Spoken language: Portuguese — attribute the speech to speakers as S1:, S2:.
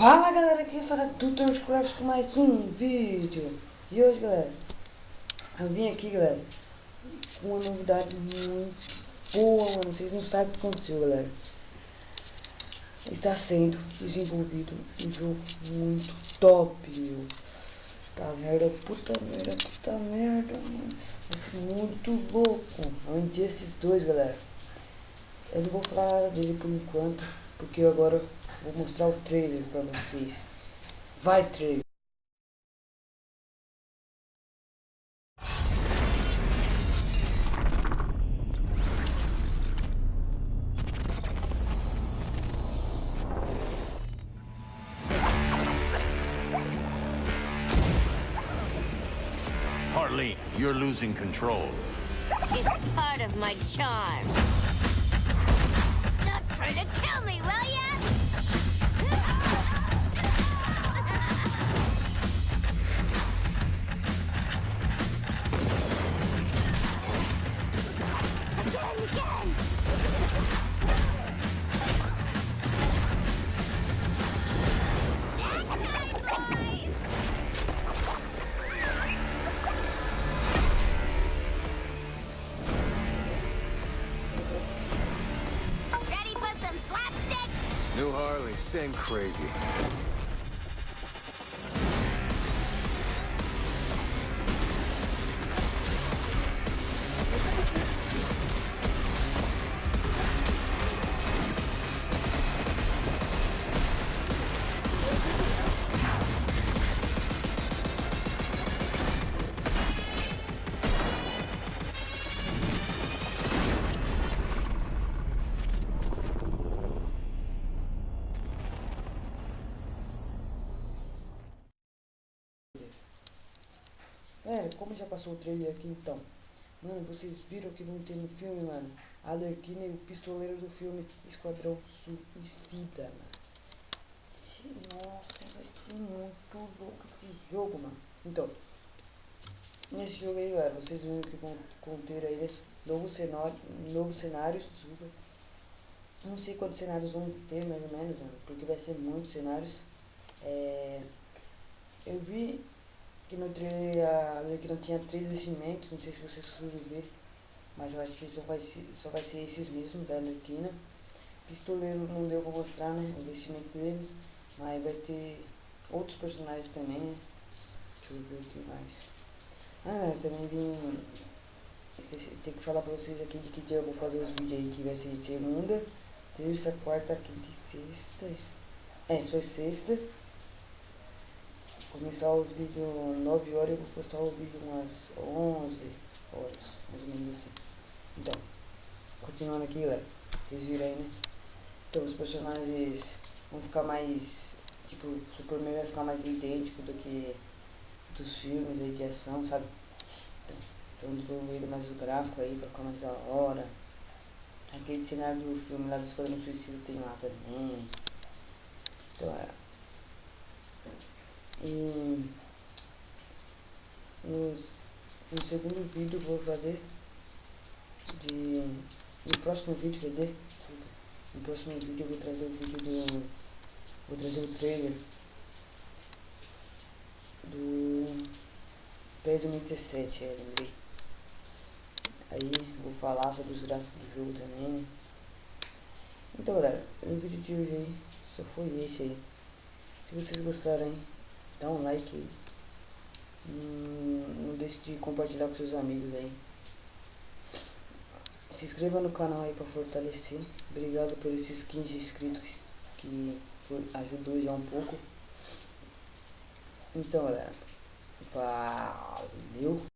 S1: Fala galera, aqui fala do Craft com mais um vídeo. E hoje galera, eu vim aqui galera com uma novidade muito boa, mano. Vocês não sabem o que aconteceu galera. Está sendo desenvolvido um jogo muito top, meu. Tá merda, puta merda, mano. Vai ser muito louco. Onde esses dois galera. Eu não vou falar nada dele por enquanto, porque eu agora vou mostrar o trailer pra vocês. Vai, trailer!
S2: Harley, you're losing control.
S3: It's part of my charm. Stop trying to kill me, will ya? Again! Snack time, boys! Ready for some slapstick?
S4: New Harley, same crazy.
S1: Galera, como já passou o trailer aqui então, mano, vocês viram que vão ter no filme, mano, a Arlequina e o pistoleiro do filme Esquadrão Suicida, mano. Nossa, vai ser muito louco esse jogo, mano. Então, nesse jogo aí, galera, vocês viram que vão conter aí novos cenários, desculpa. Não sei quantos cenários vão ter, mais ou menos, mano, porque vai ser muitos cenários. Eu vi que no trailer a Arlequina tinha 3 vestimentos, não sei se vocês conseguiram ver, mas eu acho que só vai ser esses mesmos da Arlequina. Pistoleiro não deu pra mostrar, né, o vestimento deles, mas vai ter outros personagens também, né? Deixa eu ver o que mais. Eu também vim, esqueci, tem que falar pra vocês aqui de que dia eu vou fazer os vídeos aí, que vai ser de segunda, terça, quarta, quinta e sexta, só sexta. Começar os vídeos 9 horas, eu vou postar o vídeo umas 11 horas, mais ou menos assim. Então, continuando aqui, galera, vocês viram aí, né? Então, os personagens vão ficar mais, tipo, o Superman vai ficar mais idêntico do que dos filmes aí de ação, sabe? Então desenvolvendo mais o gráfico aí, pra ficar mais da hora. Aquele cenário do filme lá do Esquadrão Suicida tem lá também. Então, e no segundo vídeo eu vou fazer no próximo vídeo, quer dizer, no próximo vídeo eu vou trazer o vídeo vou trazer o trailer do PES 2017, lembrei. Aí vou falar sobre os gráficos do jogo também, né? Então galera, o vídeo de hoje aí só foi esse aí. Se vocês gostaram aí, dá um like aí. Não deixe de compartilhar com seus amigos aí. Se inscreva no canal aí pra fortalecer. Obrigado por esses 15 inscritos que ajudou já um pouco. Então galera, valeu!